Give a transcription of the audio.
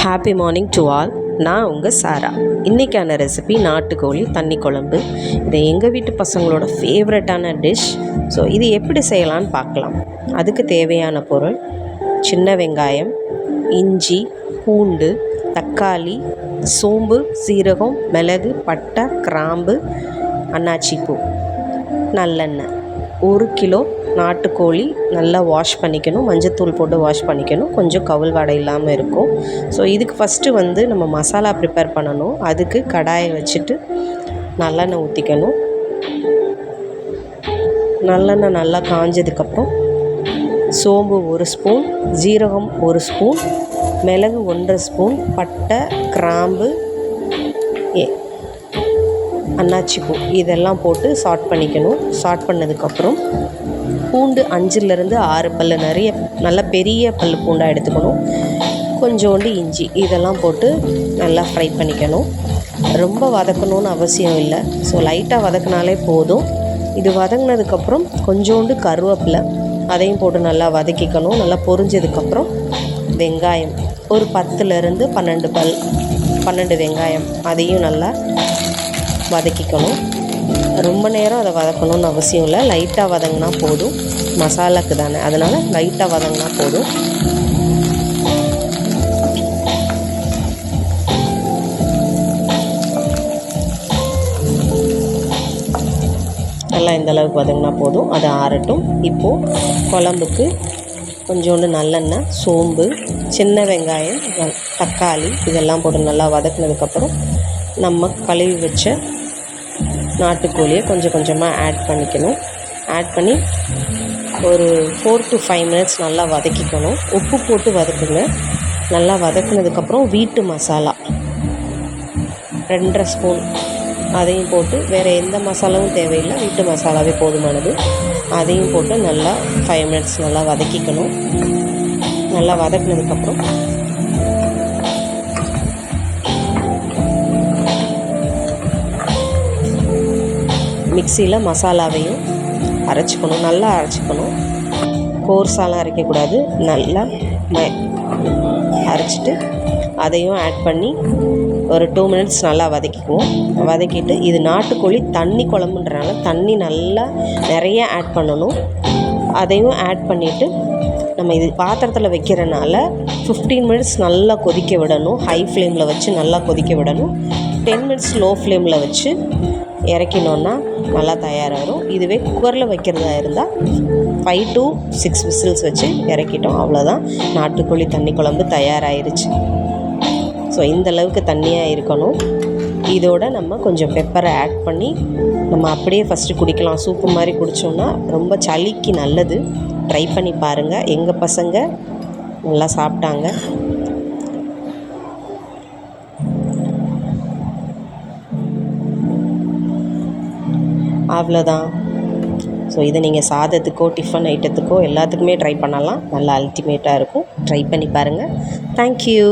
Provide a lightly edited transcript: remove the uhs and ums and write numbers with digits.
Happy morning to all. நான் உங்கள் சாரா. இன்றைக்கான ரெசிபி நாட்டுக்கோழி தண்ணி குழம்பு. இது எங்கள் வீட்டு பசங்களோட ஃபேவரட்டான டிஷ். ஸோ இது எப்படி செய்யலான்னு பார்க்கலாம். அதுக்கு தேவையான பொருள்: சின்ன வெங்காயம், இஞ்சி, பூண்டு, தக்காளி, சோம்பு, சீரகம், மிளகு, பட்டை, கிராம்பு, அன்னாச்சிப்பூ, நல்லெண்ணெய். 1 கிலோ நாட்டுக்கோழி நல்லா வாஷ் பண்ணிக்கணும், மஞ்சத்தூள் போட்டு வாஷ் பண்ணிக்கணும், கொஞ்சம் கவுள் வாடை இல்லாமல் இருக்கும். ஸோ இதுக்கு ஃபஸ்ட்டு நம்ம மசாலா ப்ரிப்பேர் பண்ணணும். அதுக்கு கடாயை வச்சுட்டு நல்லெண்ணெய் ஊற்றிக்கணும். நல்லெண்ணெய் நல்லா காஞ்சதுக்கப்புறம் சோம்பு 1 ஸ்பூன், ஜீரகம் 1 ஸ்பூன், மிளகு 1.5 ஸ்பூன், பட்டை, கிராம்பு, அன்னாச்சிப்பூ இதெல்லாம் போட்டு சாட் பண்ணிக்கணும். சாட் பண்ணதுக்கப்புறம் பூண்டு 5லேருந்து 6 பல், நிறைய நல்ல பெரிய பல் பூண்டாக எடுத்துக்கணும். கொஞ்சோண்டு இஞ்சி இதெல்லாம் போட்டு நல்லா ஃப்ரை பண்ணிக்கணும். ரொம்ப வதக்கணும்னு அவசியம் இல்லை. ஸோ லைட்டாக வதக்கினாலே போதும். இது வதங்கினதுக்கப்புறம் கொஞ்சோண்டு கருவேப்பிலை அதையும் போட்டு நல்லா வதக்கிக்கணும். நல்லா பொரிஞ்சதுக்கப்புறம் வெங்காயம் ஒரு 10லேருந்து 12 வெங்காயம் அதையும் நல்லா வதக்கிக்கணும். ரொம்ப நேரம் அதை வதக்கணும்னு அவசியம் இல்லை. லைட்டாக வதங்கினா போதும். மசாலாக்கு தானே, அதனால் லைட்டாக வதங்கினா போதும். நல்லா இந்தளவுக்கு வதங்கினா போதும். அது ஆறட்டும். இப்போது குழம்புக்கு கொஞ்சோண்டு நல்லெண்ணெய், சோம்பு, சின்ன வெங்காயம், தக்காளி இதெல்லாம் போட்டு நல்லா வதக்கினதுக்கப்புறம் நம்ம கழுவி வச்ச நாட்டுக்கோழியை கொஞ்சம் கொஞ்சமாக ஆட் பண்ணிக்கணும். ஆட் பண்ணி ஒரு 4 to 5 மினிட்ஸ் நல்லா வதக்கிக்கணும். உப்பு போட்டு வதக்குங்க. நல்லா வதக்குனதுக்கப்புறம் வீட்டு மசாலா 2.5 ஸ்பூன் அதையும் போட்டு, வேறு எந்த மசாலாவும் தேவையில்லை, வீட்டு மசாலாவே போதுமானது. அதையும் போட்டு நல்லா 5 மினிட்ஸ் நல்லா வதக்கிக்கணும். நல்லா வதக்குனதுக்கப்புறம் மிக்சியில் மசாலாவையும் அரைச்சிக்கணும். நல்லா அரைச்சிக்கணும். கோர்ஸாலாம் அரைக்கக்கூடாது. நல்லா அரைச்சிட்டு அதையும் ஆட் பண்ணி ஒரு 2 மினிட்ஸ் நல்லா வதக்கிக்குவோம். வதக்கிட்டு இது நாட்டுக்கோழி தண்ணி குழம்புன்றனால தண்ணி நல்லா நிறைய ஆட் பண்ணணும். அதையும் ஆட் பண்ணிவிட்டு நம்ம இது பாத்திரத்தில் வைக்கிறனால 15 மினிட்ஸ் நல்லா கொதிக்க விடணும். ஹை ஃப்ளேமில் வச்சு நல்லா கொதிக்க விடணும். 10 மினிட்ஸ் லோ ஃப்ளேமில் வச்சு இறக்கினோன்னா நல்லா தயாராகிடும். இதுவே குக்கரில் வைக்கிறதா இருந்தால் 5 to 6 விசில்ஸ் வச்சு இறக்கிட்டோம். அவ்வளோதான், நாட்டுக்கோழி தண்ணி குழம்பு தயாராகிருச்சு. ஸோ இந்தளவுக்கு தண்ணியாக இருக்கணும். இதோட நம்ம கொஞ்சம் பெப்பரை ஆட் பண்ணி நம்ம அப்படியே ஃபஸ்ட்டு குடிக்கலாம். சூப்பு மாதிரி குடித்தோன்னா ரொம்ப சளிக்கு நல்லது. ட்ரை பண்ணி பாருங்கள். எங்கள் பசங்க நல்லா சாப்பிட்டாங்க. அவ்வளோதான். ஸோ இதை நீங்கள் சாதத்துக்கோ டிஃபன் ஐட்டத்துக்கோ எல்லாத்துக்குமே ட்ரை பண்ணலாம். நல்லா அல்டிமேட்டாக இருக்கும். ட்ரை பண்ணி பாருங்கள். தேங்க்யூ.